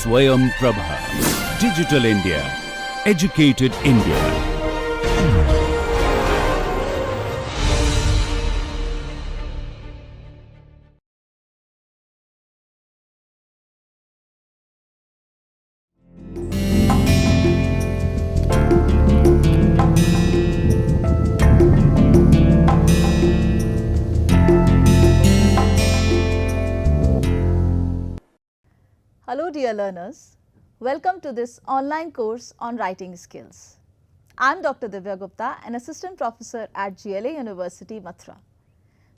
Swayam Prabha. Digital India. Educated India. Hello dear learners, welcome to this online course on writing skills. I am Dr. Divya Gupta, an assistant professor at GLA University, Mathura.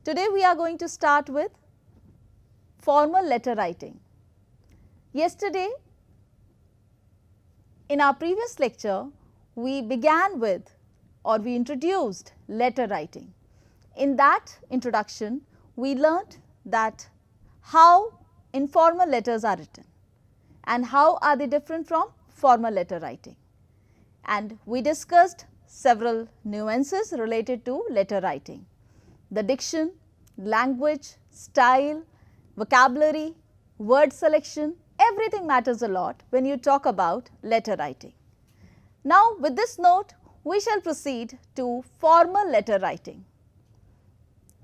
Today we are going to start with formal letter writing. Yesterday, in our previous lecture, we began with or we introduced letter writing. In that introduction, we learnt that how informal letters are written and how are they different from formal letter writing. And we discussed several nuances related to letter writing. The diction, language, style, vocabulary, word selection, everything matters a lot when you talk about letter writing. Now with this note, we shall proceed to formal letter writing.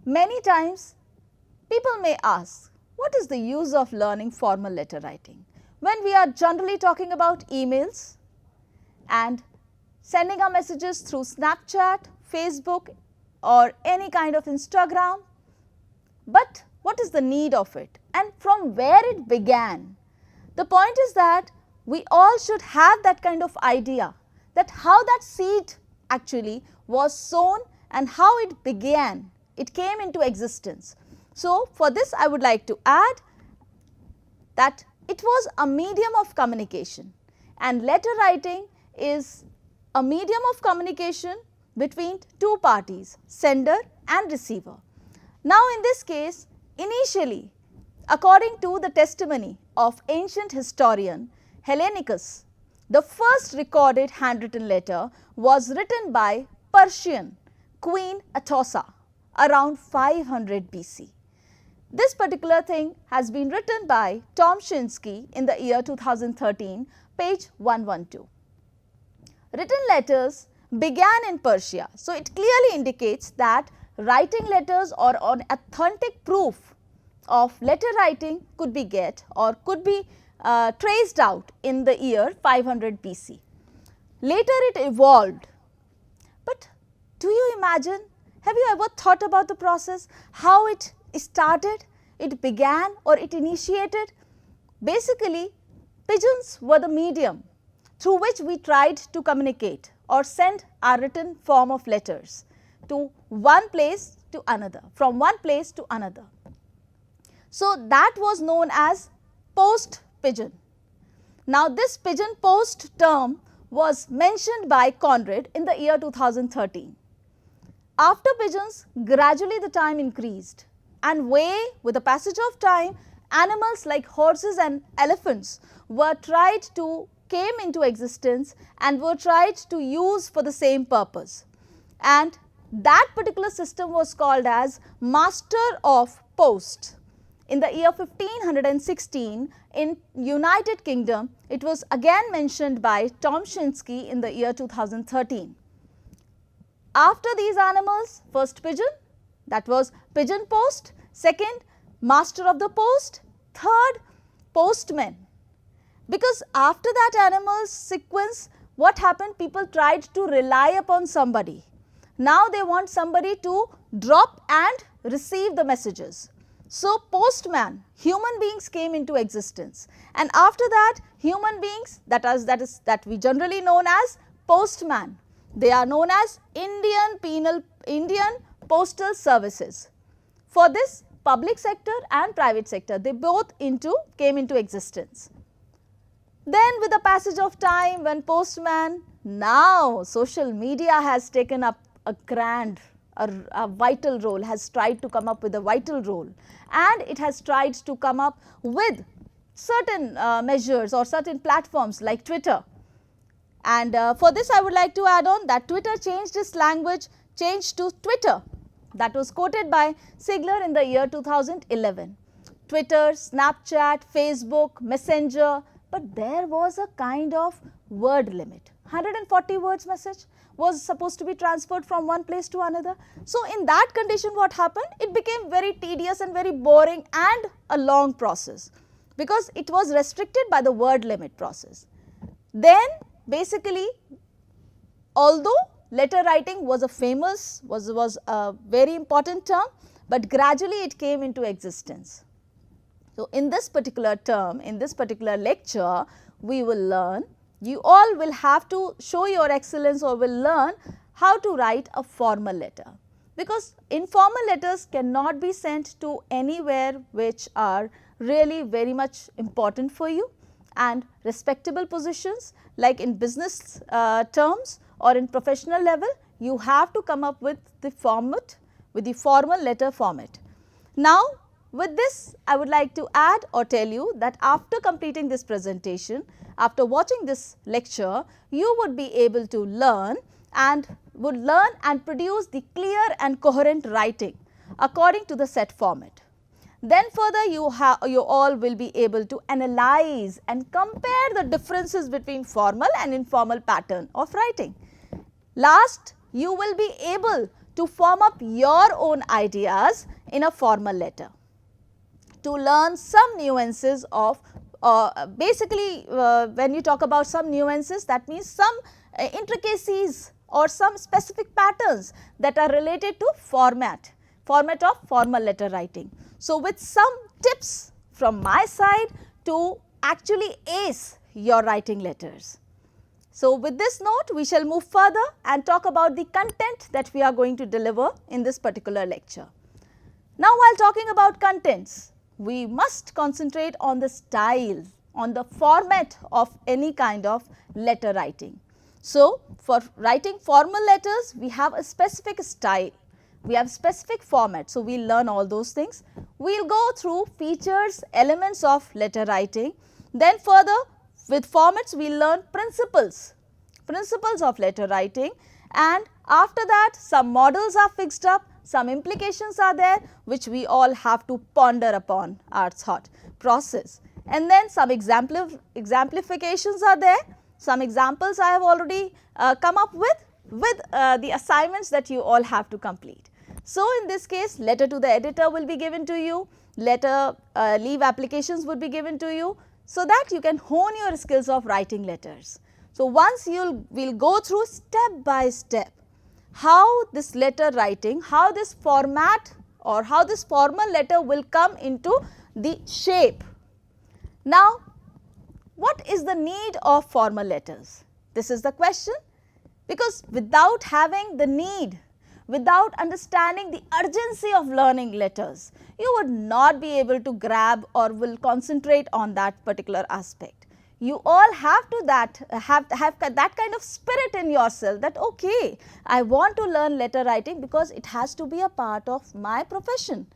Many times people may ask, what is the use of learning formal letter writing? When we are generally talking about emails and sending our messages through Snapchat, Facebook or any kind of Instagram, but what is the need of it and from where it began? The point is that we all should have that kind of idea that how that seed actually was sown and how it began, it came into existence. So, for this I would like to add that it was a medium of communication and letter writing is a medium of communication between two parties, sender and receiver. Now in this case, initially according to the testimony of ancient historian Hellenicus, the first recorded handwritten letter was written by Persian Queen Atossa around 500 BC. This particular thing has been written by Tom Shinsky in the year 2013, page 112. Written letters began in Persia, so it clearly indicates that writing letters or an authentic proof of letter writing could be traced out in the year 500 BC. Later it evolved, but do you imagine, have you ever thought about the process, how it started, it began or it initiated? Basically, pigeons were the medium through which we tried to communicate or send our written form of letters to one place to another, from one place to another. So that was known as post pigeon. Now this pigeon post term was mentioned by Conrad in the year 2013. After pigeons, gradually the time increased. And with the passage of time, animals like horses and elephants came into existence and were tried to use for the same purpose. And that particular system was called as Master of Post. In the year 1516 in United Kingdom, it was again mentioned by Tom Shinsky in the year 2013. After these animals, first pigeon, that was pigeon post, second master of the post, third postman. Because after that animals sequence, what happened? People tried to rely upon somebody. Now they want somebody to drop and receive the messages. So postman, human beings came into existence, and after that human beings that we generally known as postman. They are known as Indian Postal Services. For this, public sector and private sector, they both came into existence. Then with the passage of time, when postman, now social media has taken up a vital role, has tried to come up with a vital role, and it has tried to come up with certain measures or certain platforms like Twitter. And for this I would like to add on that Twitter changed its language, changed to Twitter. That was quoted by Sigler in the year 2011. Twitter, Snapchat, Facebook, Messenger, but there was a kind of word limit. 140 words message was supposed to be transferred from one place to another. So, in that condition what happened? It became very tedious and very boring and a long process, because it was restricted by the word limit process. Then basically, although letter writing was a famous, was a very important term, but gradually it came into existence. So, in this particular term, in this particular lecture, we will learn, you all will have to show your excellence or will learn how to write a formal letter, because informal letters cannot be sent to anywhere which are really very much important for you, and respectable positions like in business terms or in professional level, you have to come up with the format, with the formal letter format. Now, with this I would like to add or tell you that after completing this presentation, after watching this lecture, you would be able to learn and produce the clear and coherent writing according to the set format. Then further you all will be able to analyze and compare the differences between formal and informal pattern of writing. Last, you will be able to form up your own ideas in a formal letter, to learn some nuances of when you talk about some nuances, that means some intricacies or some specific patterns that are related to format of formal letter writing. So, with some tips from my side to actually ace your writing letters. So, with this note, we shall move further and talk about the content that we are going to deliver in this particular lecture. Now, while talking about contents, we must concentrate on the style, on the format of any kind of letter writing. So, for writing formal letters, we have a specific style, we have specific format. So, we will learn all those things. We will go through features, elements of letter writing. Then further, with formats, we will learn principles of letter writing, and after that some models are fixed up, some implications are there which we all have to ponder upon our thought process, and then some exemplifications are there, some examples I have already come up with the assignments that you all have to complete. So, in this case, letter to the editor will be given to you, letter leave applications would be given to you, so that you can hone your skills of writing letters. So, once you will go through step by step how this letter writing, how this format or how this formal letter will come into the shape. Now, what is the need of formal letters? This is the question, because without having the need, without understanding the urgency of learning letters, you would not be able to grab or will concentrate on that particular aspect. You all have to have that kind of spirit in yourself that okay, I want to learn letter writing because it has to be a part of my profession.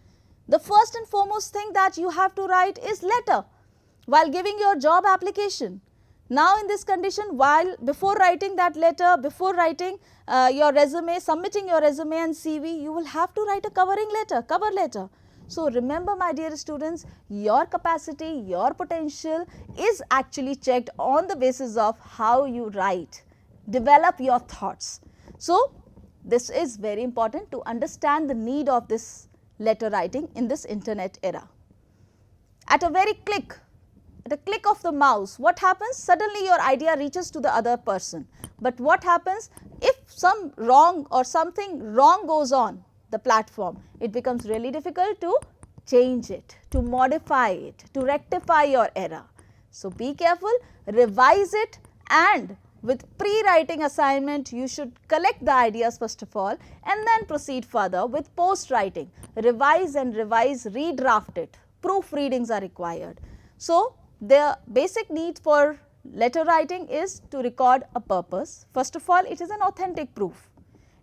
The first and foremost thing that you have to write is letter while giving your job application. Now, in this condition, before writing that letter, before writing your resume, submitting your resume and CV, you will have to write a cover letter. So, remember my dear students, your capacity, your potential is actually checked on the basis of how you write, develop your thoughts. So, this is very important to understand the need of this letter writing in this internet era. At a click of the mouse, what happens? Suddenly your idea reaches to the other person. But what happens if something wrong goes on the platform? It becomes really difficult to change it, to modify it, to rectify your error. So, be careful, revise it, and with pre-writing assignment, you should collect the ideas first of all and then proceed further with post-writing. Revise and revise, redraft it, proofreadings are required. So, the basic need for letter writing is to record a purpose. First of all, it is an authentic proof.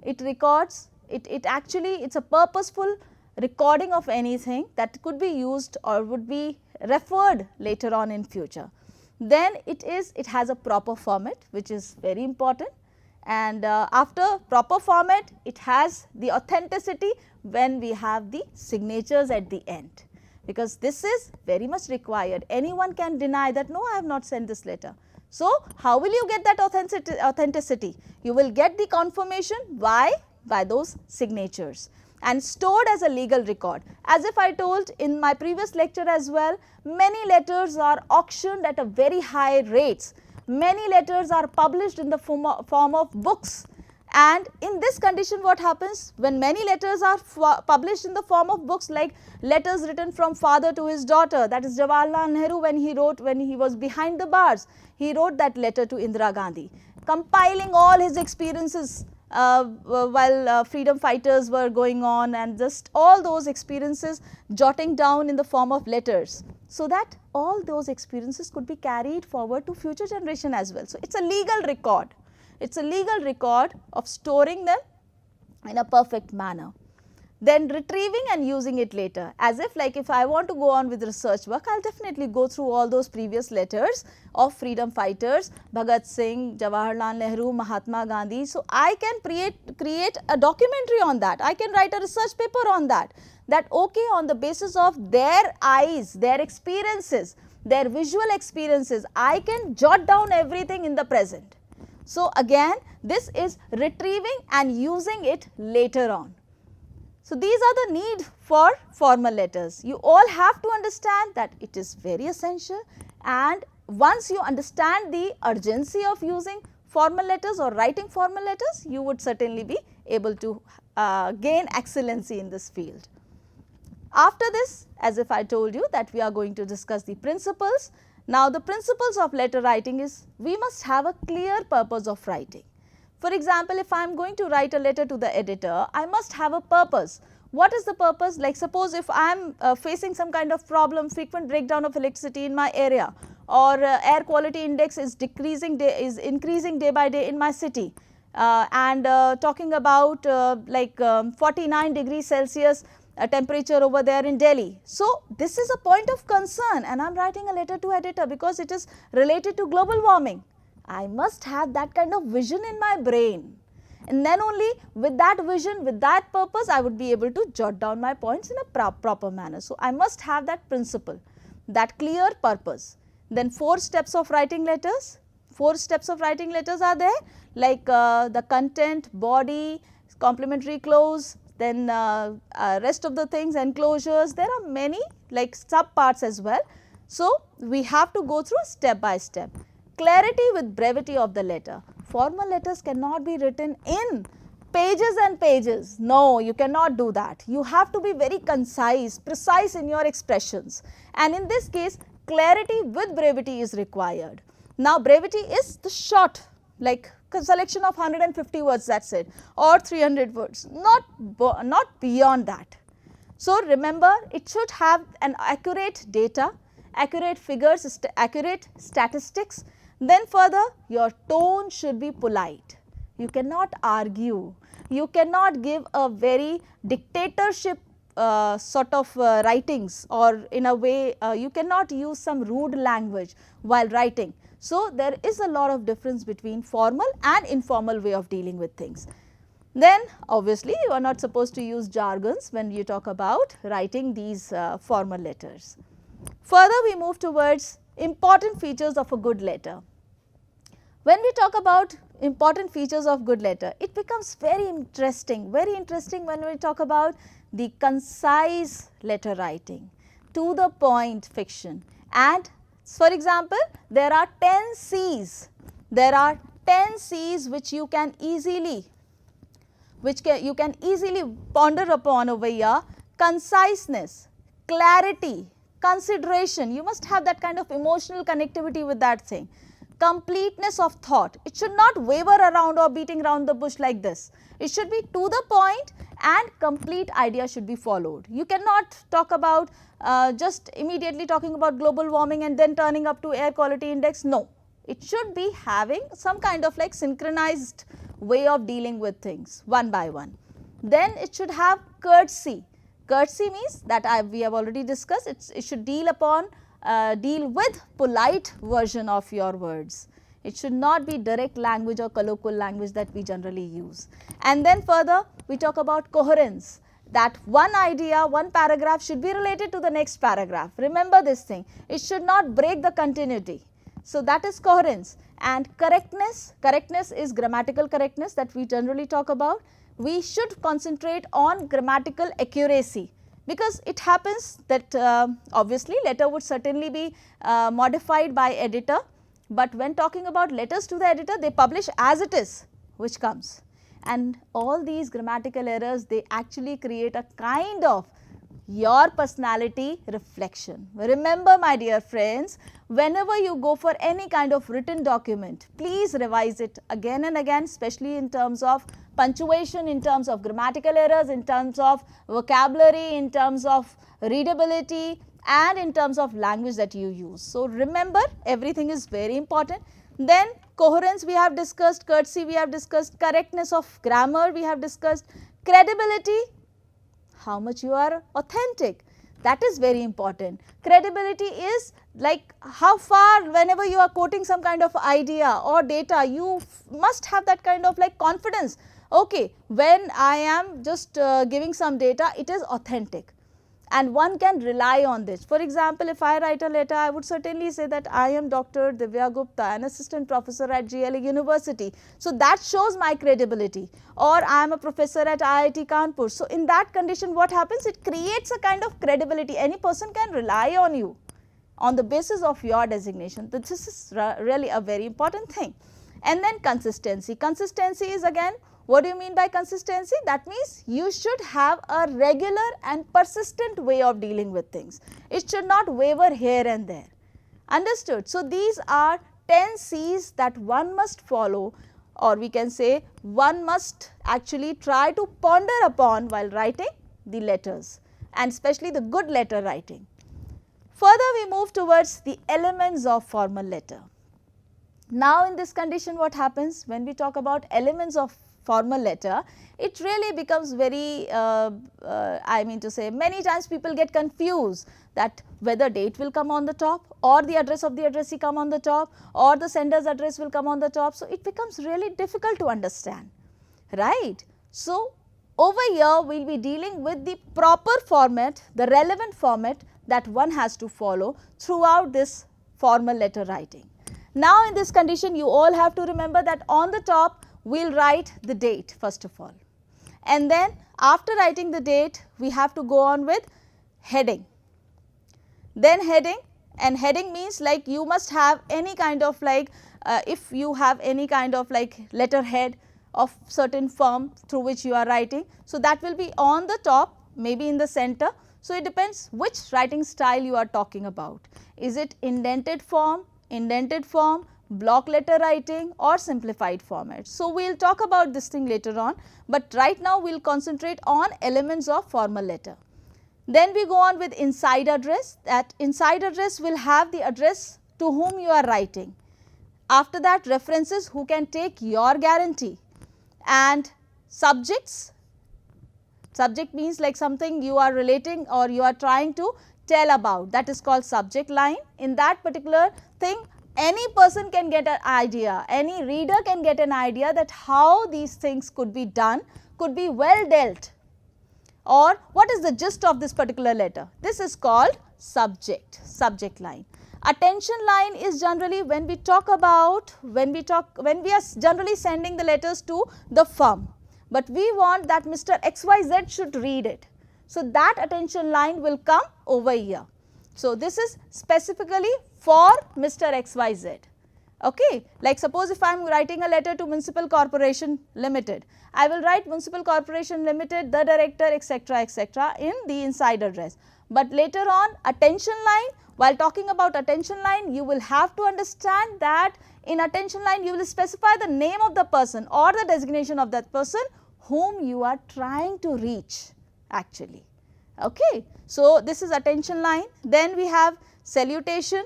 It records, it's a purposeful recording of anything that could be used or would be referred later on in future. Then it has a proper format, which is very important, and after proper format, it has the authenticity when we have the signatures at the end. because this is very much required. Anyone can deny that, no, I have not sent this letter. So, how will you get that authenticity? You will get the confirmation. Why? By those signatures, and stored as a legal record. As if I told in my previous lecture as well, many letters are auctioned at a very high rates. Many letters are published in the form of books. And in this condition, what happens when many letters are published in the form of books, like letters written from father to his daughter, that is Jawaharlal Nehru, when he was behind the bars, he wrote that letter to Indira Gandhi, compiling all his experiences while freedom fighters were going on, and just all those experiences jotting down in the form of letters, so that all those experiences could be carried forward to future generation as well. So, it is a legal record. It is a legal record of storing them in a perfect manner. Then retrieving and using it later, as if like if I want to go on with research work, I will definitely go through all those previous letters of freedom fighters, Bhagat Singh, Jawaharlal Nehru, Mahatma Gandhi. So, I can create a documentary on that. I can write a research paper on that, okay, on the basis of their eyes, their experiences, their visual experiences, I can jot down everything in the present. So, again this is retrieving and using it later on. So, these are the need for formal letters. You all have to understand that it is very essential, and once you understand the urgency of using formal letters or writing formal letters, you would certainly be able to gain excellency in this field. After this, as if I told you that we are going to discuss the principles. Now, the principles of letter writing is, we must have a clear purpose of writing. For example, if I am going to write a letter to the editor, I must have a purpose. What is the purpose? Like suppose if I am facing some kind of problem, frequent breakdown of electricity in my area, or air quality index is increasing day by day in my city, and talking about 49 degrees Celsius temperature over there in Delhi. So, this is a point of concern, and I am writing a letter to editor because it is related to global warming. I must have that kind of vision in my brain, and then only with that vision, with that purpose, I would be able to jot down my points in a proper manner. So, I must have that principle, that clear purpose. Then 4 steps of writing letters. 4 steps of writing letters are there, like the content, body, complimentary clause, then rest of the things, enclosures. There are many like sub parts as well. So, we have to go through step by step. Clarity with brevity of the letter. Formal letters cannot be written in pages and pages. No, you cannot do that. You have to be very concise, precise in your expressions, and in this case clarity with brevity is required. Now, brevity is the short, like selection of 150 words, that is it, or 300 words, not beyond that. So, remember, it should have an accurate data, accurate figures, accurate statistics. Then further, your tone should be polite. You cannot argue, you cannot give a very dictatorship sort of writings, or in a way you cannot use some rude language while writing. So, there is a lot of difference between formal and informal way of dealing with things. Then obviously, you are not supposed to use jargons when you talk about writing these formal letters. Further, we move towards important features of a good letter. When we talk about important features of good letter, it becomes very interesting when we talk about the concise letter writing, to the point fiction. And for example, there are 10 C's. There are 10 C's which you can easily ponder upon over here. Conciseness, clarity, consideration. You must have that kind of emotional connectivity with that thing. Completeness of thought. It should not waver around or beating around the bush like this. It should be to the point, and complete idea should be followed. You cannot talk about just immediately talking about global warming and then turning up to air quality index. No, it should be having some kind of like synchronized way of dealing with things one by one. Then it should have courtesy. Courtesy means that we have already discussed, it should deal with polite version of your words. It should not be direct language or colloquial language that we generally use. And then further, we talk about coherence. that one idea, one paragraph should be related to the next paragraph. Remember this thing, it should not break the continuity. So, that is coherence. And correctness, correctness is grammatical correctness that we generally talk about. We should concentrate on grammatical accuracy, because it happens that obviously letter would certainly be modified by editor, but when talking about letters to the editor, they publish as it is, which comes. And all these grammatical errors, they actually create a kind of your personality reflection. Remember, my dear friends, whenever you go for any kind of written document, please revise it again and again, especially in terms of punctuation, in terms of grammatical errors, in terms of vocabulary, in terms of readability, and in terms of language that you use. So, remember, everything is very important. Then coherence we have discussed, courtesy we have discussed, correctness of grammar we have discussed, credibility, how much you are authentic, that is very important. Credibility is like how far, whenever you are quoting some kind of idea or data, you must have that kind of like confidence. Okay, when I am just giving some data, it is authentic and one can rely on this. For example, if I write a letter, I would certainly say that I am Dr. Divya Gupta, an assistant professor at GLA University. So, that shows my credibility, or I am a professor at IIT Kanpur. So, in that condition, what happens? It creates a kind of credibility. Any person can rely on you on the basis of your designation. This is really a very important thing. And then consistency. Consistency is again, what do you mean by consistency? That means you should have a regular and persistent way of dealing with things. It should not waver here and there. Understood? So, these are 10 C's that one must follow, or we can say one must actually try to ponder upon while writing the letters, and especially the good letter writing. Further, we move towards the elements of formal letter. Now, in this condition, what happens when we talk about elements of formal letter, it really becomes very, I mean to say, many times people get confused that whether date will come on the top, or the address of the addressee come on the top, or the sender's address will come on the top. So, it becomes really difficult to understand, right. So, over here we will be dealing with the proper format, the relevant format that one has to follow throughout this formal letter writing. Now, in this condition, you all have to remember that on the top we will write the date first of all, and then after writing the date we have to go on with heading, then heading, and heading means like you must have any kind of like if you have any kind of like letterhead of certain firm through which you are writing. So, that will be on the top, maybe in the center. So, it depends which writing style you are talking about. Is it indented form, block letter writing, or simplified format. So, we will talk about this thing later on, but right now we will concentrate on elements of formal letter. Then we go on with inside address. That inside address will have the address to whom you are writing. After that, references who can take your guarantee, and subjects. Subject means like something you are relating or you are trying to tell about, that is called subject line. In that particular thing, any person can get an idea, any reader can get an idea that how these things could be done, could be well dealt, or what is the gist of this particular letter. This is called subject, subject line. Attention line is generally when we talk about, when we are generally sending the letters to the firm, but we want that Mr. XYZ should read it. So, that attention line will come over here. So, this is specifically for Mr. XYZ. Okay. Like suppose if I am writing a letter to Municipal Corporation Limited, I will write Municipal Corporation Limited, the director, etc., in the inside address. But later on, attention line, while talking about attention line, you will have to understand that in attention line you will specify the name of the person or the designation of that person whom you are trying to reach actually. Okay. So, this is attention line. Then we have salutation.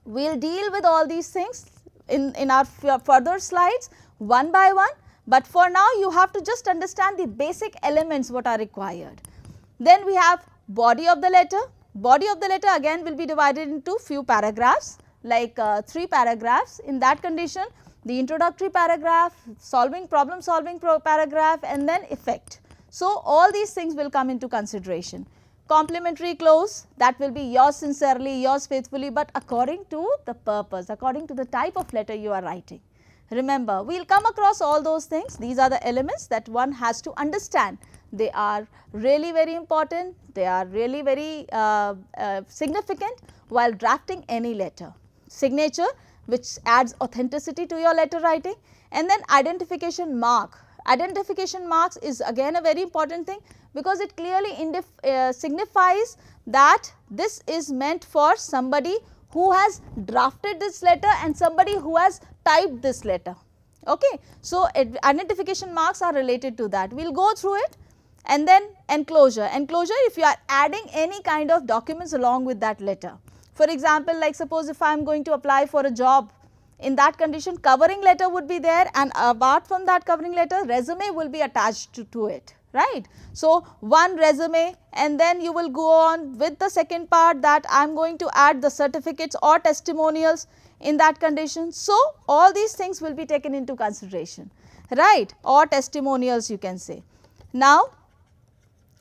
We will deal with all these things in our further slides one by one, but for now you have to just understand the basic elements what are required. Then we have body of the letter. Body of the letter again will be divided into few paragraphs, like 3 paragraphs. In that condition, the introductory paragraph, problem solving paragraph, and then effect. So, all these things will come into consideration. Complimentary clause, that will be yours sincerely, yours faithfully, but according to the purpose, according to the type of letter you are writing. Remember, we will come across all those things. These are the elements that one has to understand. They are really very important, they are really very significant while drafting any letter. Signature, which adds authenticity to your letter writing, and then identification mark. Identification marks is again a very important thing, because it clearly signifies that this is meant for somebody who has drafted this letter and somebody who has typed this letter. Okay. So, identification marks are related to that. We will go through it. And then enclosure. Enclosure, if you are adding any kind of documents along with that letter. For example, like suppose if I am going to apply for a job, in that condition covering letter would be there, and apart from that covering letter, resume will be attached to it, right. So, one resume, and then you will go on with the second part, that I am going to add the certificates or testimonials in that condition. So, all these things will be taken into consideration, right, or testimonials you can say. Now,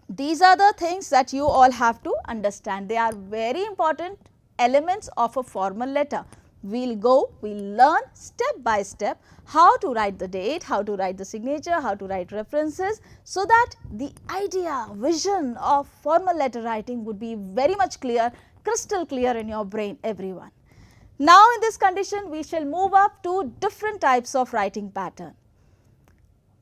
these are the things that you all have to understand. They are very important elements of a formal letter. We will learn step by step how to write the date, how to write the signature, how to write references, so that the idea, vision of formal letter writing would be very much clear, crystal clear in your brain, everyone. Now, in this condition, we shall move up to different types of writing pattern.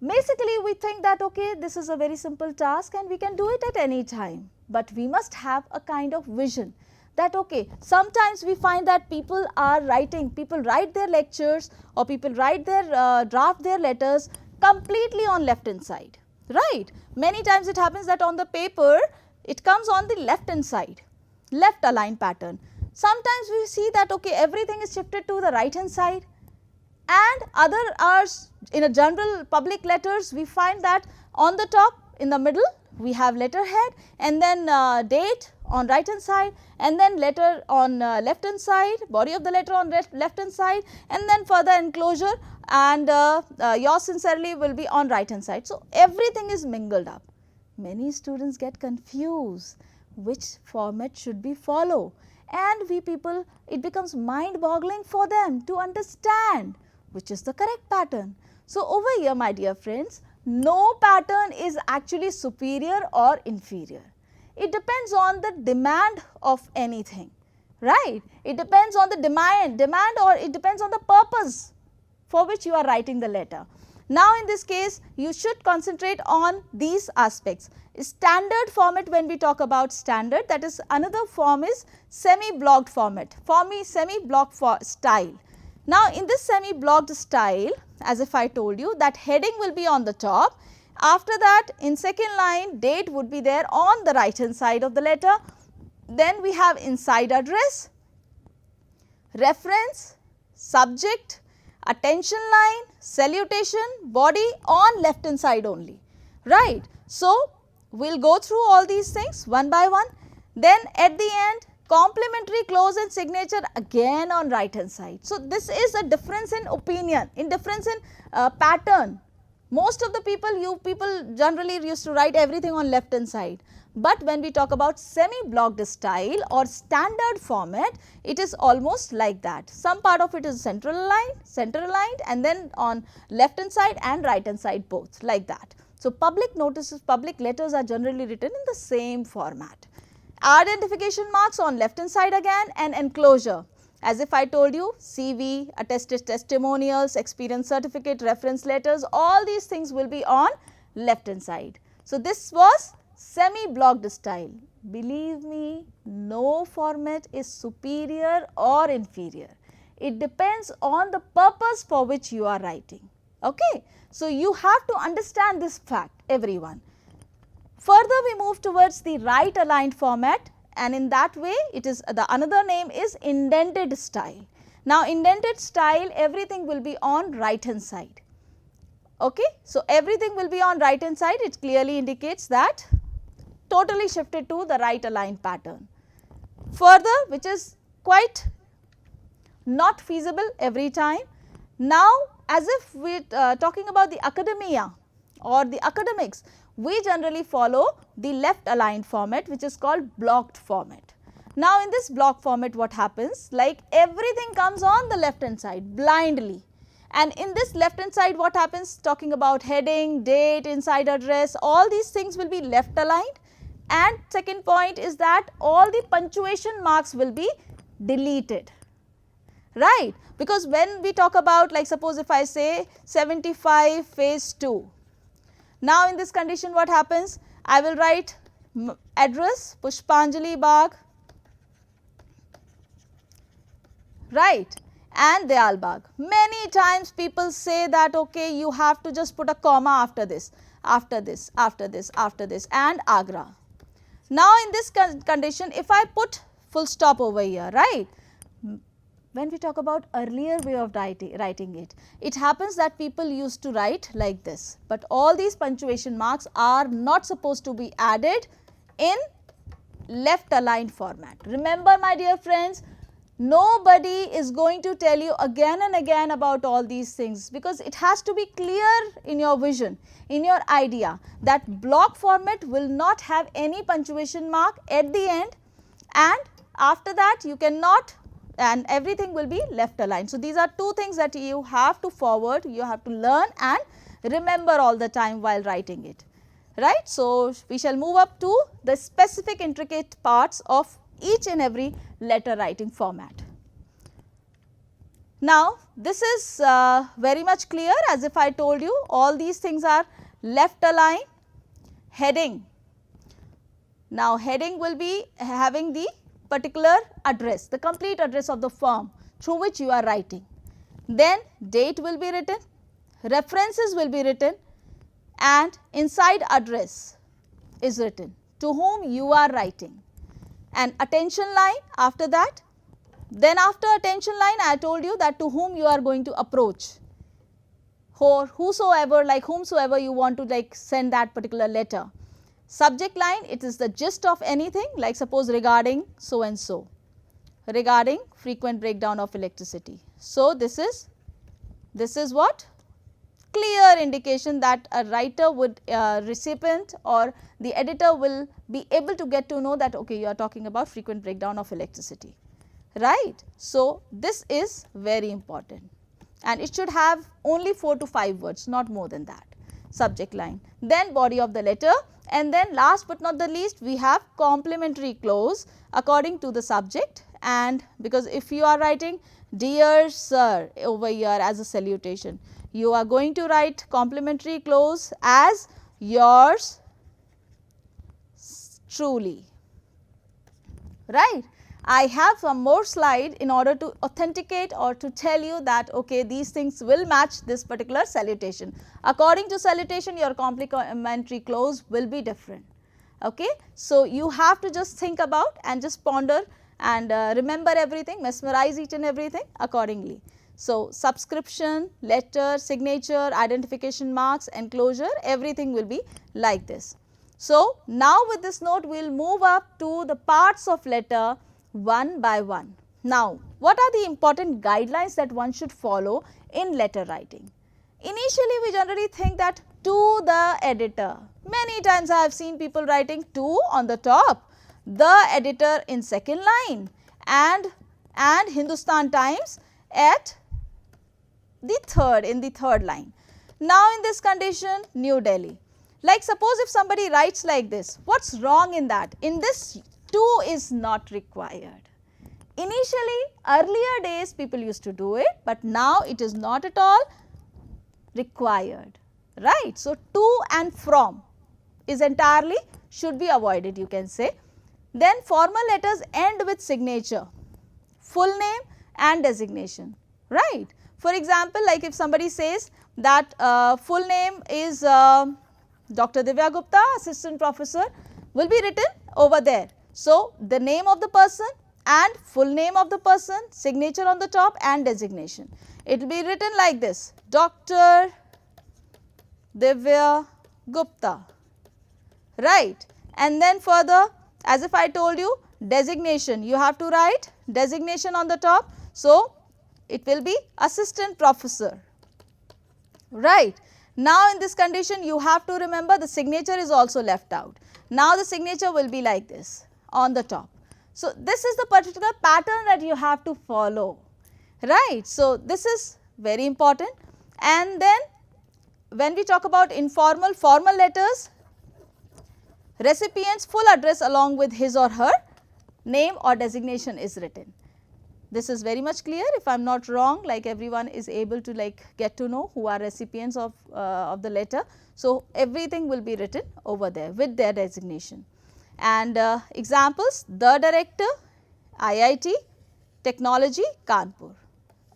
Basically, we think that okay, this is a very simple task and we can do it at any time, but we must have a kind of vision that okay, sometimes we find that people write their lectures or people write their draft their letters completely on left hand side, right. Many times it happens that on the paper it comes on the left hand side, left aligned pattern. Sometimes we see that okay, everything is shifted to the right hand side, and other are in a general public letters we find that on the top in the middle we have letterhead, and then date on right hand side, and then letter on left hand side, body of the letter on left hand side, and then further enclosure, and yours sincerely will be on right hand side. So, everything is mingled up. Many students get confused which format should be followed, and we people, it becomes mind boggling for them to understand which is the correct pattern. So, over here my dear friends, no pattern is actually superior or inferior. It depends on the demand of anything, right. It depends on the demand or it depends on the purpose for which you are writing the letter. Now, in this case, you should concentrate on these aspects. Standard format, when we talk about standard, that is another form is semi-blocked format, semi-block style. Now, in this semi-blocked style, as if I told you that heading will be on the top, after that in second line date would be there on the right hand side of the letter, then we have inside address, reference, subject, attention line, salutation, body on left hand side only, right. So, we will go through all these things one by one, then at the end complimentary clause and signature again on right hand side. So, this is a difference in opinion, difference in pattern. Most of the people generally used to write everything on left hand side, but when we talk about semi-blocked style or standard format, it is almost like that. Some part of it is center aligned, and then on left hand side and right hand side both, like that. So, public notices, public letters are generally written in the same format. Identification marks on left hand side again, and enclosure. As if I told you, CV, attested testimonials, experience certificate, reference letters, all these things will be on left hand side. So, this was semi-blocked style. Believe me, no format is superior or inferior. It depends on the purpose for which you are writing. Okay? So, you have to understand this fact, everyone. Further, we move towards the right aligned format, and in that way it is the another name is indented style. Now, indented style, everything will be on right hand side. Okay? So, everything will be on right hand side, it clearly indicates that totally shifted to the right aligned pattern. Further, which is quite not feasible every time. Now, as if we are talking about the academia or the academics, we generally follow the left aligned format, which is called blocked format. Now, in this block format, what happens? Like everything comes on the left hand side blindly. And in this left hand side, what happens? Talking about heading, date, inside address, all these things will be left aligned. And second point is that all the punctuation marks will be deleted, right? Because when we talk about, like suppose if I say 75 phase 2, now in this condition what happens? I will write address Pushpanjali Bagh, right, and Dayal Bagh. Many times people say that okay, you have to just put a comma after this, after this, after this, after this, and Agra. Now in this condition, if I put full stop over here, right, when we talk about earlier way of writing it, it happens that people used to write like this, but all these punctuation marks are not supposed to be added in left aligned format. Remember my dear friends, nobody is going to tell you again and again about all these things, because it has to be clear in your vision, in your idea, that block format will not have any punctuation mark at the end, and after that you cannot, and everything will be left aligned. So, these are two things that you have to forward, you have to learn and remember all the time while writing it, right. So, we shall move up to the specific intricate parts of each and every letter writing format. Now, this is very much clear, as if I told you all these things are left aligned. Heading, now heading will be having the particular address, the complete address of the firm through which you are writing. Then date will be written, references will be written, and inside address is written to whom you are writing. And attention line after that. Then after attention line, I told you that to whom you are going to approach, or whosoever, like whomsoever you want to like send that particular letter. Subject line, it is the gist of anything, like suppose regarding so and so, regarding frequent breakdown of electricity. So, this is what? Clear indication that a writer would, recipient or the editor will be able to get to know that okay, you are talking about frequent breakdown of electricity, right. So, this is very important, and it should have only 4 to 5 words, not more than that. Subject line, then body of the letter, and then last but not the least, we have complementary clause according to the subject. And because if you are writing dear sir over here as a salutation, you are going to write complementary clause as yours truly, right. I have some more slide in order to authenticate or to tell you that okay, these things will match this particular salutation. According to salutation, your complementary clause will be different. Okay. So, you have to just think about and just ponder and remember everything, mesmerize each and everything accordingly. So, subscription, letter, signature, identification marks, enclosure, everything will be like this. So, now with this note, we will move up to the parts of letter one by one. Now, what are the important guidelines that one should follow in letter writing? Initially, we generally think that to the editor. Many times I have seen people writing to on the top, the editor in second line, and Hindustan Times at the third line. Now, in this condition, New Delhi. Like suppose if somebody writes like this, what's wrong in that? In this, to is not required. Initially, earlier days people used to do it, but now it is not at all required, right. So, to and from is entirely should be avoided, you can say. Then formal letters end with signature, full name and designation, right. For example, like if somebody says that full name is Dr. Divya Gupta, assistant professor, will be written over there. So, the name of the person and full name of the person, signature on the top and designation. It will be written like this, Dr. Divya Gupta, right. And then further, as if I told you, designation, you have to write designation on the top. So, it will be assistant professor, right. Now in this condition you have to remember the signature is also left out. Now the signature will be like this on the top. So this is the particular pattern that you have to follow, right. So this is very important. And then when we talk about informal, formal letters, recipient's full address along with his or her name or designation is written. This is very much clear. If I am not wrong, like everyone is able to like get to know who are recipients of the letter. So everything will be written over there with their designation. And examples, the director, IIT, Technology, Kanpur.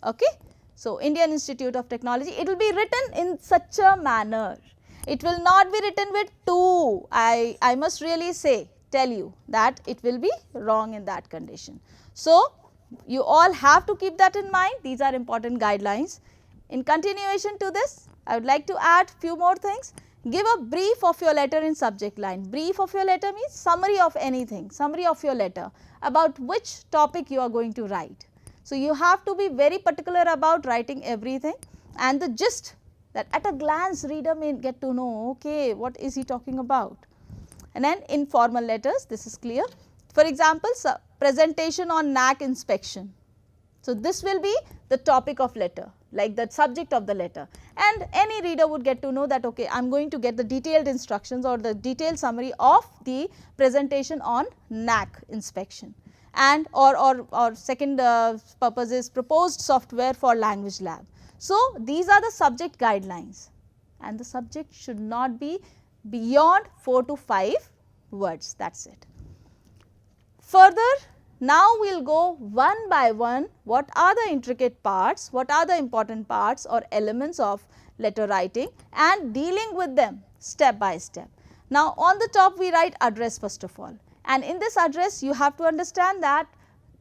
Okay. So Indian Institute of Technology, it will be written in such a manner. It will not be written with 2. I must really tell you that it will be wrong in that condition. So you all have to keep that in mind. These are important guidelines. In continuation to this, I would like to add few more things. Give a brief of your letter in subject line. Brief of your letter means summary of anything, summary of your letter about which topic you are going to write. So you have to be very particular about writing everything, and the gist that at a glance reader may get to know, okay, what is he talking about. And then informal letters, this is clear. For example, presentation on NAC inspection. So this will be the topic of letter, like the subject of the letter, and any reader would get to know that, okay, I am going to get the detailed instructions or the detailed summary of the presentation on NAC inspection. And or second purpose is proposed software for language lab. So these are the subject guidelines, and the subject should not be beyond 4 to 5 words, that is it. Further, now we will go one by one, what are the intricate parts, what are the important parts or elements of letter writing, and dealing with them step by step. Now on the top we write address first of all, and in this address you have to understand that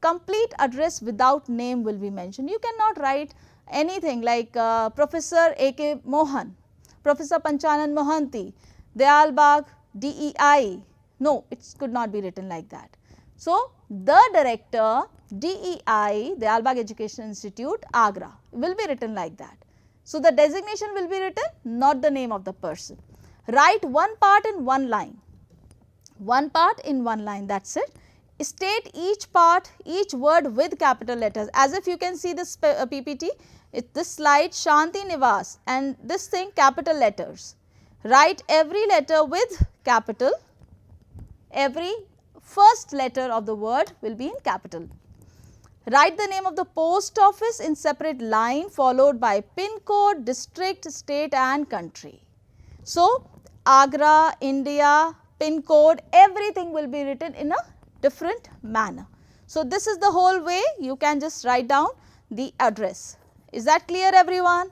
complete address without name will be mentioned. You cannot write anything like Professor A.K. Mohan, Professor Panchanan Mohanty, Dayalbagh, DEI. No, it could not be written like that. So the director, DEI, Dayalbagh Education Institute, Agra, will be written like that. So the designation will be written, not the name of the person. Write one part in one line. One part in one line, that is it. State each part, each word with capital letters, as if you can see this PPT, this slide Shanti Nivas, and this thing capital letters. Write every letter with capital, every first letter of the word will be in capital. Write the name of the post office in separate line followed by pin code, district, state and country. So Agra, India, pin code, everything will be written in a different manner. So this is the whole way you can just write down the address. Is that clear everyone?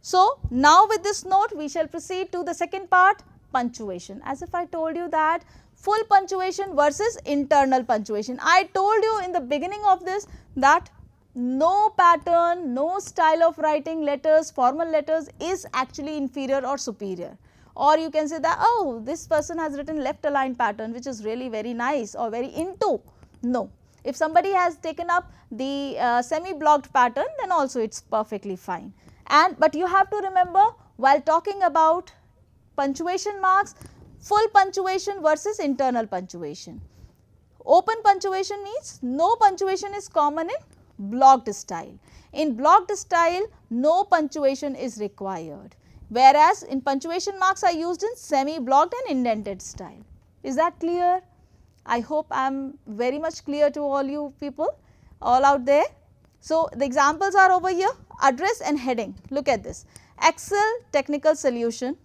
So now with this note we shall proceed to the second part, punctuation. As if I told you that full punctuation versus internal punctuation. I told you in the beginning of this that no pattern, no style of writing letters, formal letters is actually inferior or superior. Or you can say that, oh, this person has written left aligned pattern which is really very nice or very into. No. If somebody has taken up the semi-blocked pattern, then also it is perfectly fine. But you have to remember while talking about punctuation marks, full punctuation versus internal punctuation. Open punctuation means no punctuation is common in blocked style. In blocked style, no punctuation is required, whereas in punctuation marks are used in semi-blocked and indented style. Is that clear? I hope I am very much clear to all you people, all out there. So the examples are over here, address and heading. Look at this. Excel technical solution,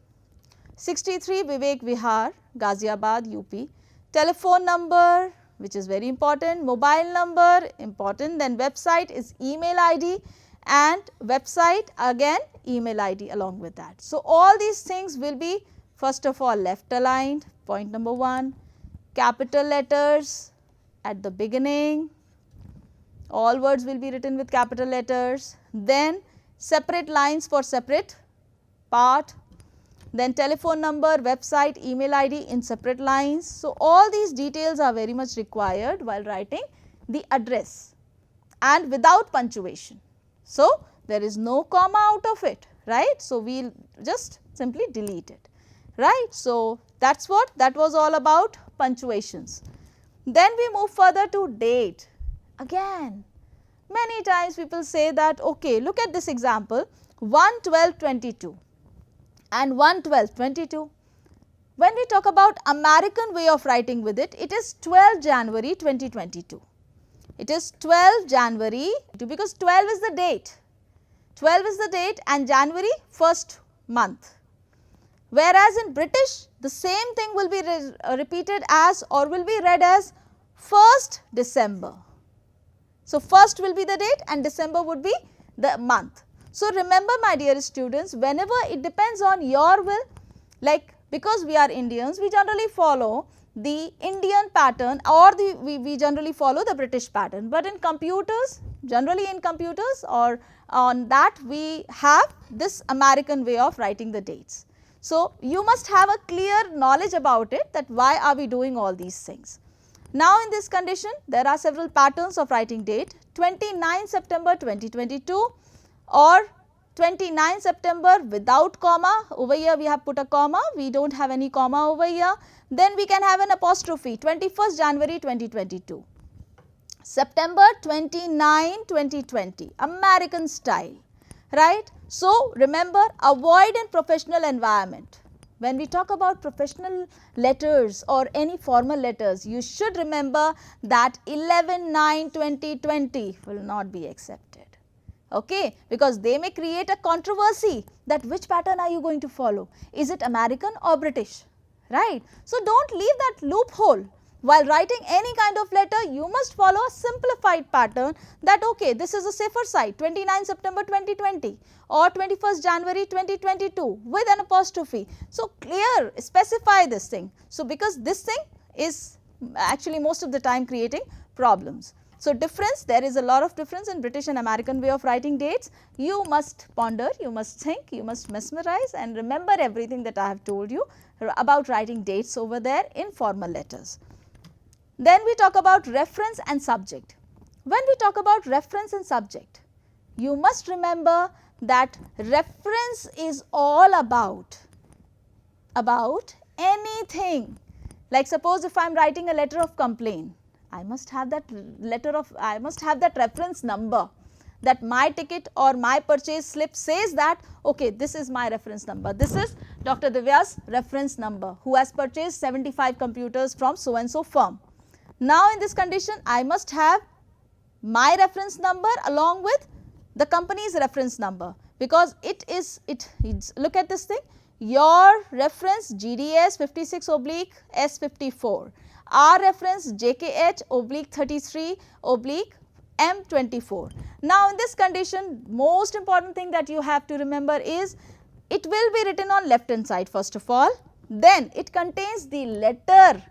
63 Vivek Vihar, Ghaziabad, UP. Telephone number, which is very important, mobile number, important, then website is email ID, and website again email ID along with that. So all these things will be first of all left aligned, point number 1, capital letters at the beginning, all words will be written with capital letters, then separate lines for separate part, then telephone number, website, email ID in separate lines. So all these details are very much required while writing the address and without punctuation. So there is no comma out of it, right. So, we will just simply delete it, right. So, that is what that was all about punctuations. Then we move further to date. Again, many times people say that, okay, look at this example 1/12/22 and 1/12/22. When we talk about American way of writing with it, it is 12 January 2022. It is 12 January because 12 is the date. 12 is the date and January first month. Whereas in British, the same thing will be repeated as or will be read as 1st December. So, first will be the date and December would be the month. So, remember my dear students, whenever it depends on your will, like because we are Indians, we generally follow the Indian pattern or we generally follow the British pattern, but in computers, generally in computers or on that we have this American way of writing the dates. So, you must have a clear knowledge about it, that why are we doing all these things. Now, in this condition there are several patterns of writing date: 29 September 2022 or 29 September without comma. Over here we have put a comma, we do not have any comma over here. Then we can have an apostrophe 21st January 2022, September 29 2020, American style, right. So, remember, avoid in professional environment. When we talk about professional letters or any formal letters, you should remember that 11/9/2020 will not be accepted, okay, because they may create a controversy that which pattern are you going to follow, is it American or British, right. So, do not leave that loophole. While writing any kind of letter, you must follow a simplified pattern that, okay, this is a safer side 29 September 2020 or 21st January 2022 with an apostrophe. So, clear, specify this thing. So, because this thing is actually most of the time creating problems. So, difference, there is a lot of difference in British and American way of writing dates. You must ponder, you must think, you must mesmerize and remember everything that I have told you about writing dates over there in formal letters. Then we talk about reference and subject. When we talk about reference and subject, you must remember that reference is all about anything. Like suppose if I am writing a letter of complaint, I must have that reference number, that my ticket or my purchase slip says that, okay, this is my reference number. This is Dr. Divya's reference number who has purchased 75 computers from so and so firm. Now, in this condition, I must have my reference number along with the company's reference number, because look at this thing, your reference GDS 56/S54, our reference JKH/33/M24. Now, in this condition, most important thing that you have to remember is it will be written on left hand side first of all, then it contains the letter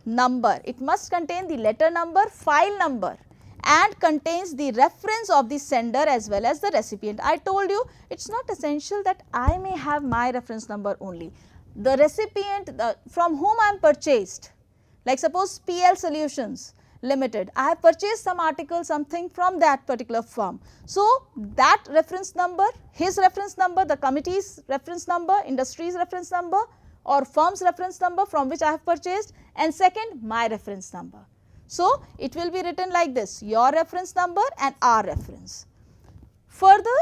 number, it must contain the letter number, file number and contains the reference of the sender as well as the recipient. I told you it is not essential that I may have my reference number only. The recipient from whom I am purchased, like suppose PL Solutions Limited, I have purchased some article, something from that particular firm. So, that reference number, his reference number, the committee's reference number, industry's reference number or firm's reference number from which I have purchased, and second my reference number. So, it will be written like this, your reference number and our reference. Further,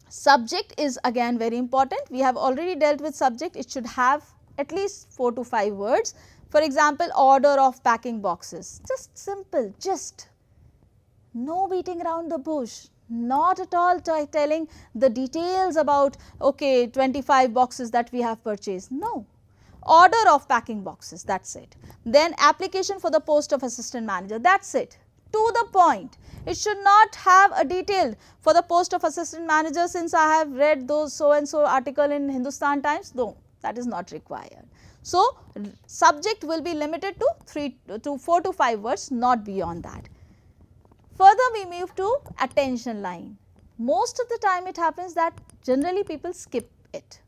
subject is again very important. We have already dealt with subject, it should have at least 4 to 5 words. For example, order of packing boxes, just simple, just no beating around the bush. Not at all telling the details about, okay, 25 boxes that we have purchased. No, order of packing boxes, that is it. Then application for the post of assistant manager, that is it, to the point. It should not have a detailed for the post of assistant manager, since I have read those so and so article in Hindustan Times. No, that is not required. So, subject will be limited to 4 to 5 words, not beyond that. Further, we move to attention line. Most of the time it happens that generally people skip it,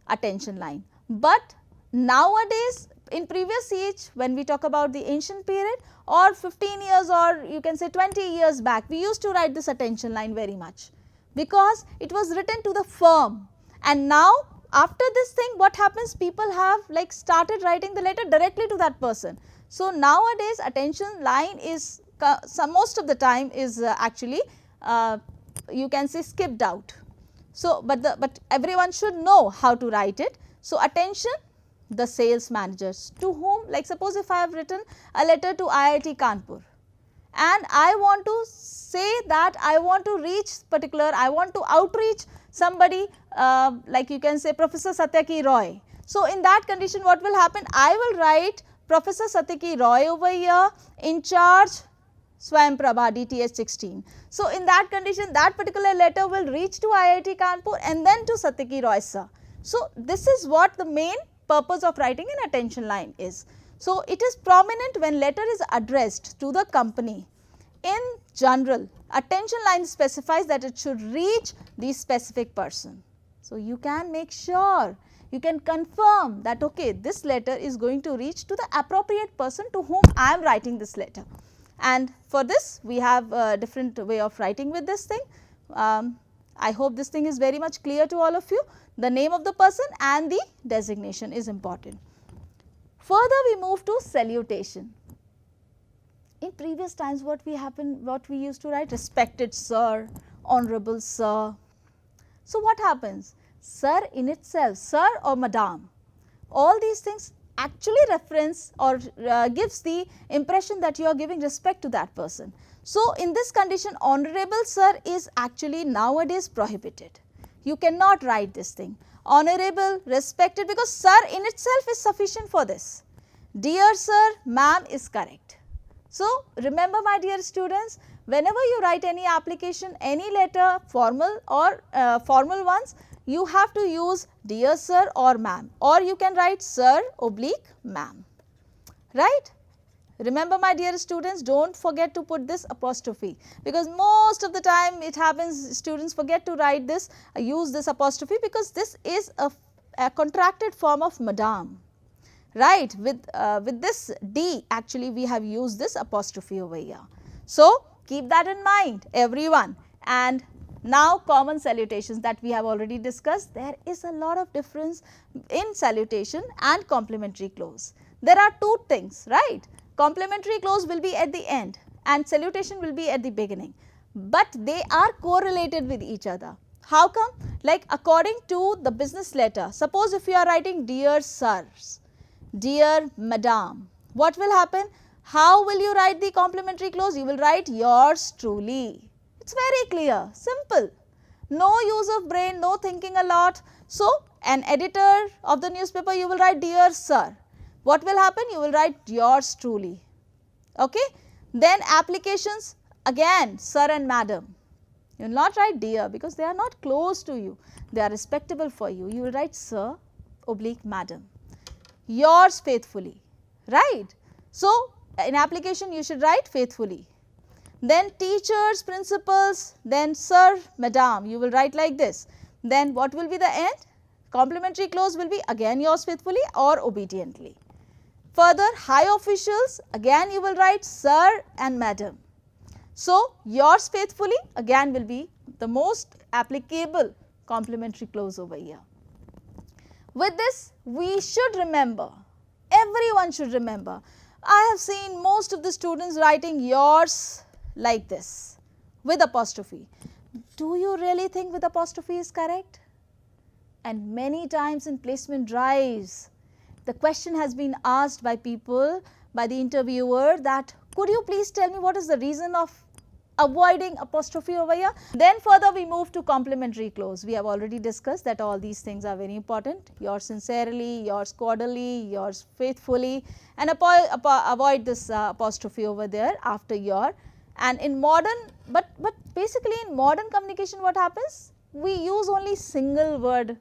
attention line. But nowadays, in previous age, when we talk about the ancient period or 15 years or you can say 20 years back, we used to write this attention line very much. because it was written to the firm. And now after this thing, what happens, people have like started writing the letter directly to that person. So nowadays attention line is most of the time is actually you can say skipped out. So but everyone should know how to write it. So attention the sales managers, to whom, like suppose if I have written a letter to IIT Kanpur and I want to say that I want to reach particular, I want to outreach somebody like you can say Professor Satyaki Roy. So in that condition what will happen, I will write Professor Satyaki Roy over here, in charge Swayam Prabha DTH 16. So in that condition that particular letter will reach to IIT Kanpur and then to Satyaki Roy sir. So this is what the main purpose of writing an attention line is. So it is prominent when letter is addressed to the company. In general, attention line specifies that it should reach the specific person. So you can make sure, you can confirm that okay, this letter is going to reach to the appropriate person to whom I am writing this letter. And for this we have a different way of writing with this thing. I hope this thing is very much clear to all of you. The name of the person and the designation is important. Further we move to salutation. In previous times what we used to write, respected sir, honorable sir. So what happens, sir in itself, sir or madam, all these things actually reference or gives the impression that you are giving respect to that person. So in this condition honorable sir is actually nowadays prohibited. You cannot write this thing, honorable, respected, because sir in itself is sufficient for this. Dear sir, ma'am is correct. So remember my dear students, whenever you write any application, any letter, formal or formal ones, you have to use dear sir or ma'am, or you can write sir oblique ma'am, right. Remember my dear students, do not forget to put this apostrophe, because most of the time it happens students forget to write this, use this apostrophe, because this is a contracted form of madam, right. With this D actually we have used this apostrophe over here. So keep that in mind everyone. And now common salutations that we have already discussed, there is a lot of difference in salutation and complimentary close. There are two things, right. Complimentary close will be at the end and salutation will be at the beginning, but they are correlated with each other. How come? Like according to the business letter, suppose if you are writing dear sirs, dear madam, what will happen? How will you write the complimentary close? You will write yours truly. It's very clear, simple, no use of brain, no thinking a lot. So an editor of the newspaper, you will write dear sir. What will happen? You will write yours truly, okay. Then applications, again sir and madam. You will not write dear because they are not close to you, they are respectable for you. You will write sir oblique madam. Yours faithfully, right. So in application you should write faithfully. Then teachers, principals, then sir, madam, you will write like this. Then what will be the end? Complimentary close will be again yours faithfully or obediently. Further, high officials, again you will write sir and madam. So yours faithfully again will be the most applicable complimentary close over here. With this we should remember, everyone should remember, I have seen most of the students writing yours like this with apostrophe. Do you really think with apostrophe is correct? And many times in placement drives, the question has been asked by people, by the interviewer, that could you please tell me what is the reason of avoiding apostrophe over here? Then further we move to complimentary close. We have already discussed that all these things are very important, yours sincerely, yours cordially, yours faithfully, and avoid this apostrophe over there after your. And in modern, but basically in modern communication what happens? We use only single word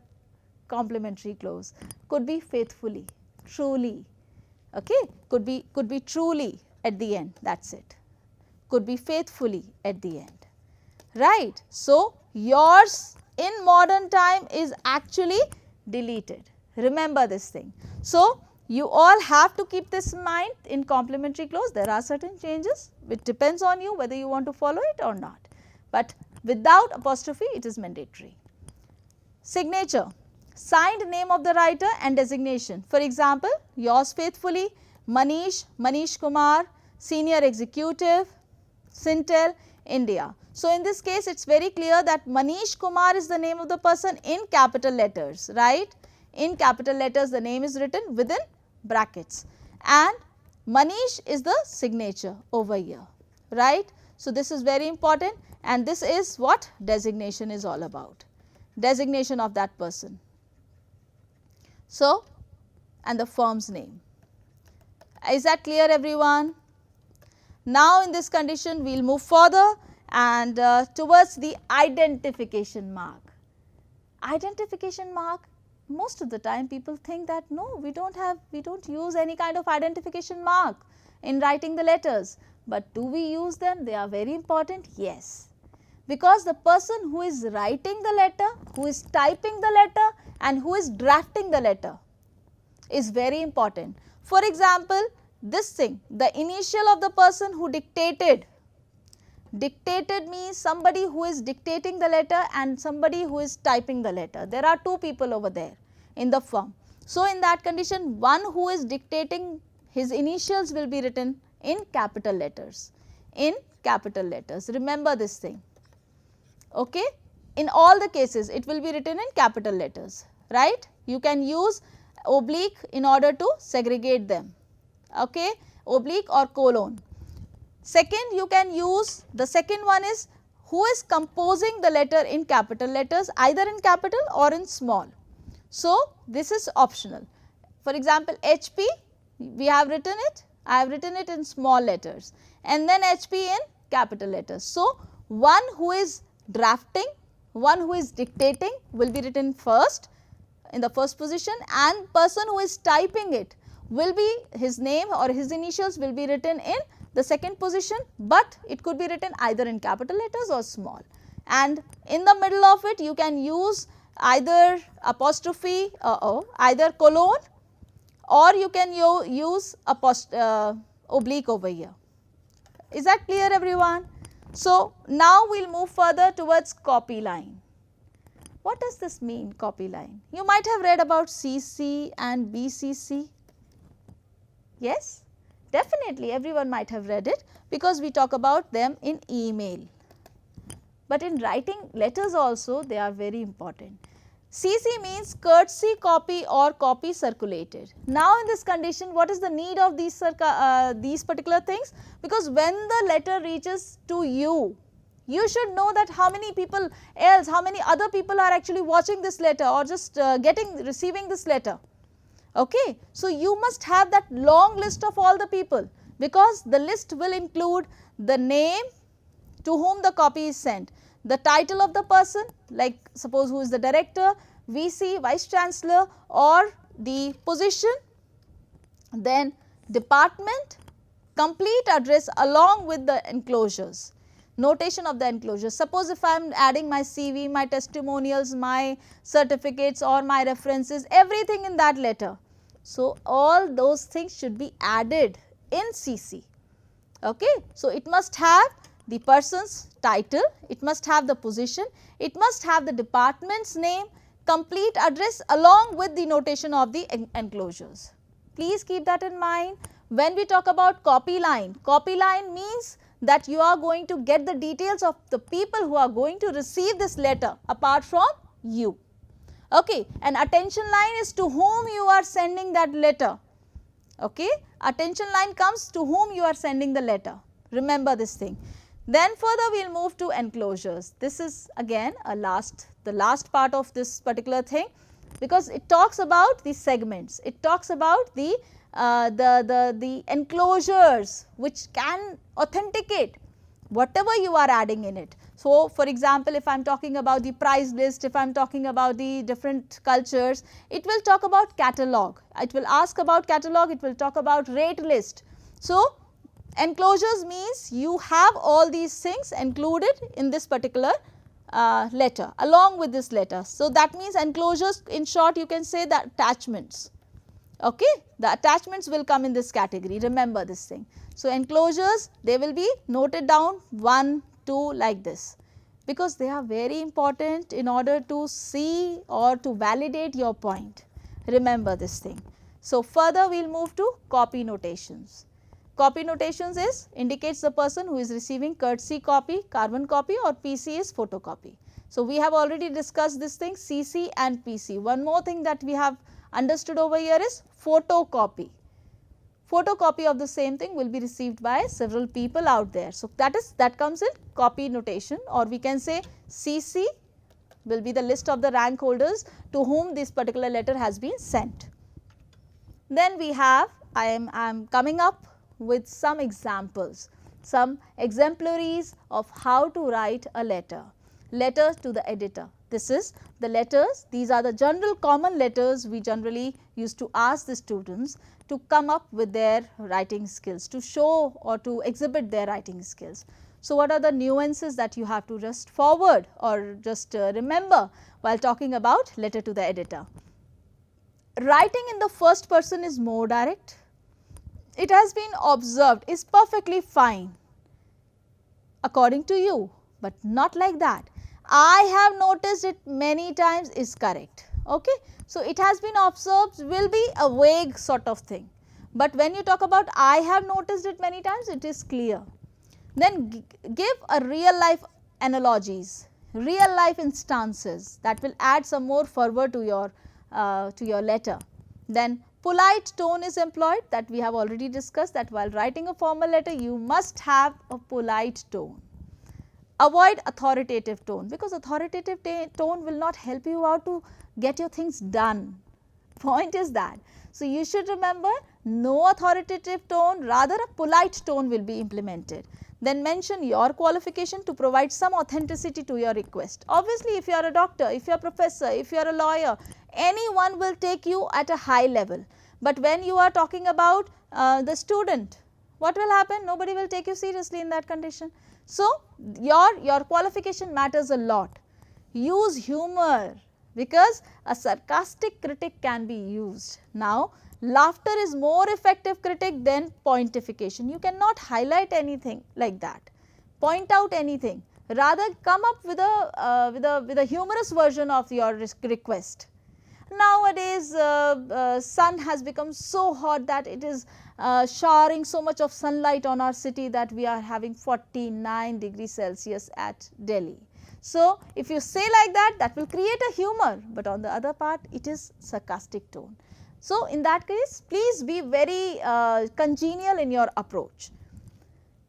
complimentary close. Could be faithfully, truly, okay, could be truly at the end, that's it. Could be faithfully at the end, right. So yours in modern time is actually deleted, remember this thing. So you all have to keep this in mind. In complimentary close there are certain changes which depends on you whether you want to follow it or not, but Without apostrophe, it is mandatory. Signature, signed name of the writer and designation. For example, yours faithfully, Manish, Manish Kumar, Senior Executive, Sintel, India. So, in this case, it is very clear that Manish Kumar is the name of the person in capital letters, right. In capital letters, the name is written within brackets, and Manish is the signature over here, right. So, this is very important, and this is what designation is all about, designation of that person. So, and the firm's name. Is that clear, everyone? Now, in this condition, we will move further and towards the identification mark. Identification mark, most of the time people think that no, we don't use any kind of identification mark in writing the letters, but do we use them? They are very important, yes, because the person who is writing the letter, who is typing the letter, and who is drafting the letter is very important. For example, this thing, the initial of the person who dictated. Dictated means somebody who is dictating the letter and somebody who is typing the letter. There are two people over there in the firm. So, in that condition, one who is dictating, his initials will be written in capital letters, in capital letters. Remember this thing, okay. In all the cases, it will be written in capital letters, right. You can use oblique in order to segregate them, okay, oblique or colon. Second, you can use, the second one is who is composing the letter in capital letters, either in capital or in small. So, this is optional. For example, HP, we have written it, I have written it in small letters, and then HP in capital letters. So, one who is drafting, one who is dictating will be written first in the first position, and person who is typing it will be, his name or his initials will be written in the second position, but it could be written either in capital letters or small. And in the middle of it, you can use either apostrophe, either colon, or you can use oblique over here. Is that clear, everyone? So, now we will move further towards copy line. What does this mean, copy line? You might have read about CC and BCC. Yes, definitely everyone might have read it, because we talk about them in email. But in writing letters also, they are very important. CC means courtesy copy or copy circulated. Now, in this condition, what is the need of these particular things? Because when the letter reaches to you, you should know that how many people else, how many other people are actually watching this letter or just receiving this letter. Okay. So, you must have that long list of all the people, because the list will include the name to whom the copy is sent, the title of the person, like suppose who is the director, VC, Vice Chancellor, or the position, then department, complete address along with the enclosures, notation of the enclosures. Suppose if I am adding my CV, my testimonials, my certificates or my references, everything in that letter. So, all those things should be added in CC. Okay. So, it must have the person's title, it must have the position, it must have the department's name, complete address along with the notation of the enclosures. Please keep that in mind. When we talk about copy line means that you are going to get the details of the people who are going to receive this letter apart from you. Okay. And attention line is to whom you are sending that letter. Okay. Attention line comes to whom you are sending the letter. Remember this thing. Then further we will move to enclosures. This is again the last part of this particular thing, because it talks about the segments, it talks about the enclosures which can authenticate whatever you are adding in it. So, for example, if I am talking about the price list, if I am talking about the different cultures, it will talk about catalog, it will ask about catalog, it will talk about rate list. So, enclosures means you have all these things included in this particular letter along with this letter. So, that means enclosures, in short you can say that attachments. Okay. The attachments will come in this category, remember this thing. So, enclosures, they will be noted down 1, 2 like this, because they are very important in order to see or to validate your point. Remember this thing. So, further we will move to copy notations. Copy notations is indicates the person who is receiving courtesy copy, carbon copy, or PC is photocopy. So, we have already discussed this thing, CC and PC. One more thing that we have understood over here is photocopy. Photocopy of the same thing will be received by several people out there. So, that comes in copy notation, or we can say CC will be the list of the rank holders to whom this particular letter has been sent. Then we have, I am coming up with some examples, some exemplaries of how to write a letter. Letter to the editor. This is the letters, these are the general common letters we generally used to ask the students to come up with their writing skills, to show or to exhibit their writing skills. So, what are the nuances that you have to just forward or just remember while talking about letter to the editor? Writing in the first person is more direct. It has been observed is perfectly fine according to you, but not like that. I have noticed it many times is correct. Okay? So, it has been observed will be a vague sort of thing, but when you talk about I have noticed it many times, it is clear. Then give a real life analogies, real life instances that will add some more fervor to your letter. Then polite tone is employed, that we have already discussed, that while writing a formal letter you must have a polite tone. Avoid authoritative tone, because authoritative tone will not help you out to get your things done. Point is that. So, you should remember no authoritative tone, rather a polite tone will be implemented. Then mention your qualification to provide some authenticity to your request. Obviously, if you are a doctor, if you are a professor, if you are a lawyer, anyone will take you at a high level. But when you are talking about the student, what will happen? Nobody will take you seriously in that condition. So, your qualification matters a lot. Use humor, because a sarcastic critic can be used. Now, laughter is more effective critic than pointification. You cannot highlight anything like that, point out anything, rather come up with a humorous version of your request. Nowadays, sun has become so hot that it is showering so much of sunlight on our city that we are having 49 degrees Celsius at Delhi. So, if you say like that, that will create a humor, but on the other part it is sarcastic tone. So, in that case, please be very congenial in your approach.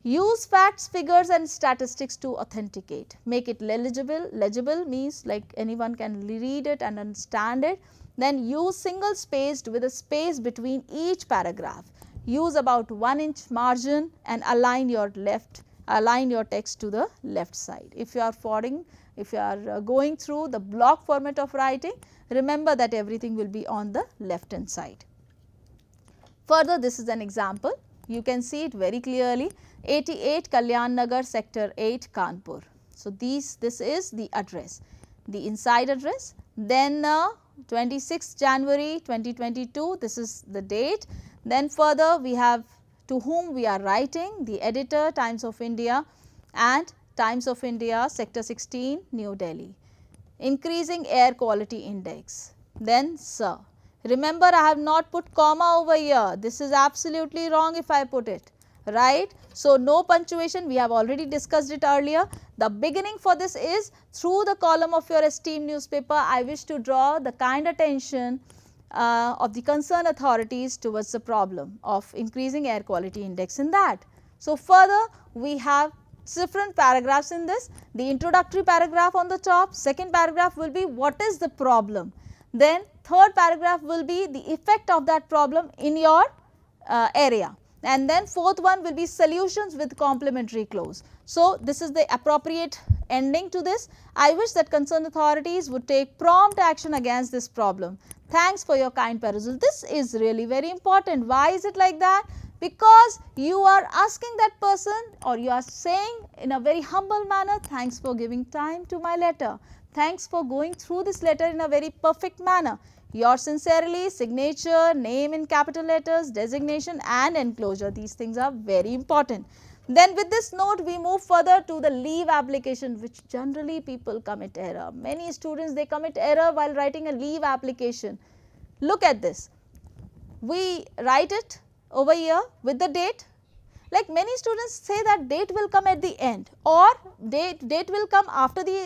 Use facts, figures and statistics to authenticate. Make it legible. Legible means like anyone can read it and understand it. Then use single spaced with a space between each paragraph. Use about 1 inch margin and align your text to the left side. If you are going through the block format of writing, remember that everything will be on the left hand side. Further, this is an example. You can see it very clearly. 88 Kalyan Nagar, Sector 8, Kanpur. So, this is the address, the inside address. Then 26 January 2022, this is the date. Then further we have to whom we are writing, the editor, Times of India, and Times of India, Sector 16, New Delhi. Increasing air quality index. Then sir. Remember, I have not put comma over here. This is absolutely wrong if I put it, right? So, no punctuation, we have already discussed it earlier. The beginning for this is through the column of your esteemed newspaper, I wish to draw the kind attention of the concerned authorities towards the problem of increasing air quality index in that. So, further we have different paragraphs in this. The introductory paragraph on the top, second paragraph will be what is the problem. Then third paragraph will be the effect of that problem in your area, and then fourth one will be solutions with complementary clause. So, this is the appropriate ending to this. I wish that concerned authorities would take prompt action against this problem. Thanks for your kind perusal. This is really very important. Why is it like that? Because you are asking that person, or you are saying in a very humble manner, thanks for giving time to my letter. Thanks for going through this letter in a very perfect manner. Yours sincerely, signature, name in capital letters, designation and enclosure. These things are very important. Then with this note, we move further to the leave application, which generally people commit error. Many students, they commit error while writing a leave application. Look at this. We write it over here with the date. Like many students say that date will come at the end, or date will come after the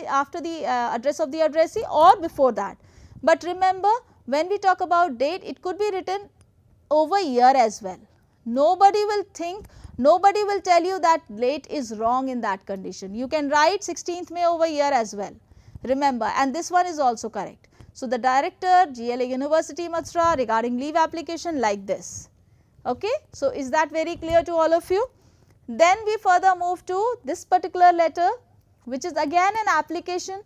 address of the addressee or before that. But remember, when we talk about date, it could be written over year as well. Nobody will tell you that date is wrong in that condition. You can write 16th May over year as well. Remember, and this one is also correct. So the director, GLA University Mathura, regarding leave application like this. Okay. So is that very clear to all of you? Then we further move to this particular letter, which is again an application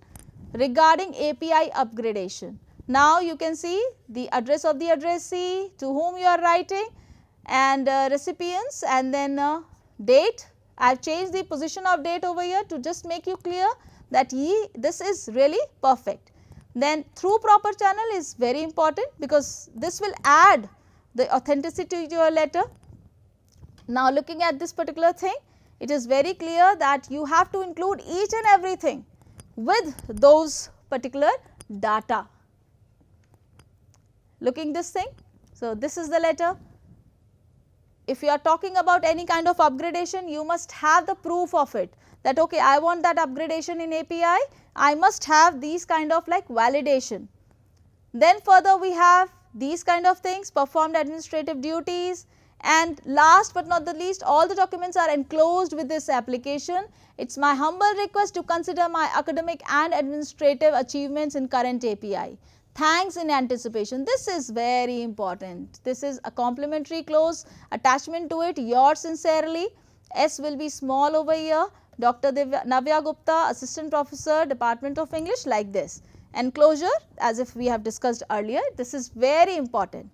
regarding API upgradation. Now you can see the address of the addressee, to whom you are writing, and recipients, and then date. I have changed the position of date over here to just make you clear that this is really perfect. Then through proper channel is very important, because this will add the authenticity to your letter. Now looking at this particular thing, it is very clear that you have to include each and everything with those particular data. Looking this thing, so this is the letter. If you are talking about any kind of upgradation, you must have the proof of it, that okay, I want that upgradation in API, I must have these kind of like validation. Then further we have these kind of things, performed administrative duties, and last but not the least, all the documents are enclosed with this application. It's my humble request to consider my academic and administrative achievements in current API. Thanks in anticipation. This is very important. This is a complimentary clause, attachment to it, yours sincerely. S will be small over here, Dr. Navya Gupta, Assistant Professor, Department of English, like this. Enclosure, as if we have discussed earlier, this is very important.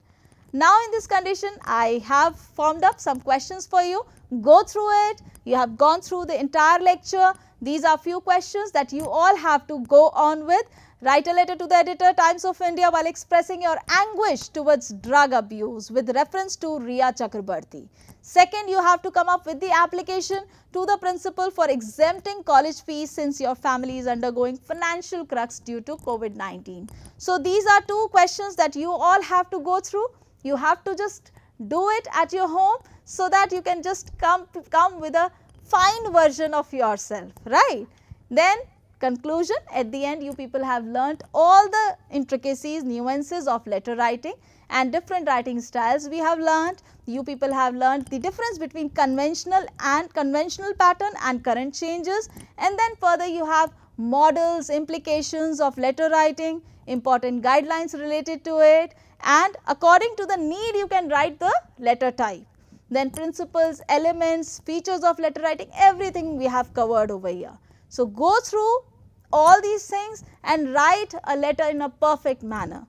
Now in this condition, I have formed up some questions for you. Go through it. You have gone through the entire lecture. These are few questions that you all have to go on with. Write a letter to the editor, Times of India, while expressing your anguish towards drug abuse with reference to Riya Chakrabarti. Second, you have to come up with the application to the principal for exempting college fees since your family is undergoing financial crux due to COVID-19. So these are two questions that you all have to go through. You have to just do it at your home, so that you can just come with a fine version of yourself, right? Then conclusion, at the end you people have learnt all the intricacies, nuances of letter writing and different writing styles we have learnt. You people have learnt the difference between conventional pattern and current changes, and then further you have models, implications of letter writing, important guidelines related to it, and according to the need you can write the letter type. Then principles, elements, features of letter writing, everything we have covered over here. So go through all these things and write a letter in a perfect manner.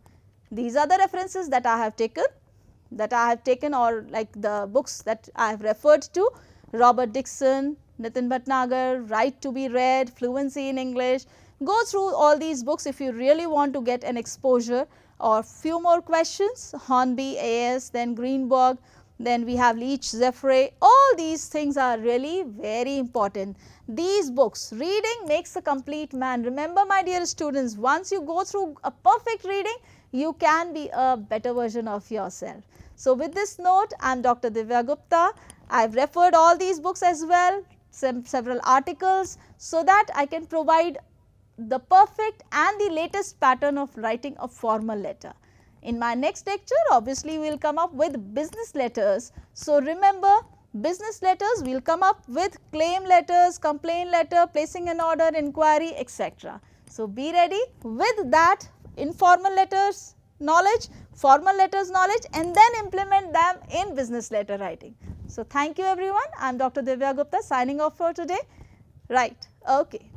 These are the references that I have taken, or like the books that I have referred to: Robert Dixon, Nitin Bhatnagar, Right to be Read, Fluency in English. Go through all these books if you really want to get an exposure, or few more questions, Hornby, AS, then Greenberg, then we have Leach, Zeffre. All these things are really very important. These books, reading makes a complete man. Remember, my dear students, once you go through a perfect reading, you can be a better version of yourself. So with this note, I am Dr. Divya Gupta. I have referred all these books as well, several articles, so that I can provide the perfect and the latest pattern of writing a formal letter. In my next lecture, obviously we will come up with business letters. So remember, business letters, we will come up with claim letters, complaint letter, placing an order, inquiry, etc. So be ready with that informal letters knowledge, formal letters knowledge, and then implement them in business letter writing. So thank you everyone. I am Dr. Divya Gupta signing off for today. Right. Okay.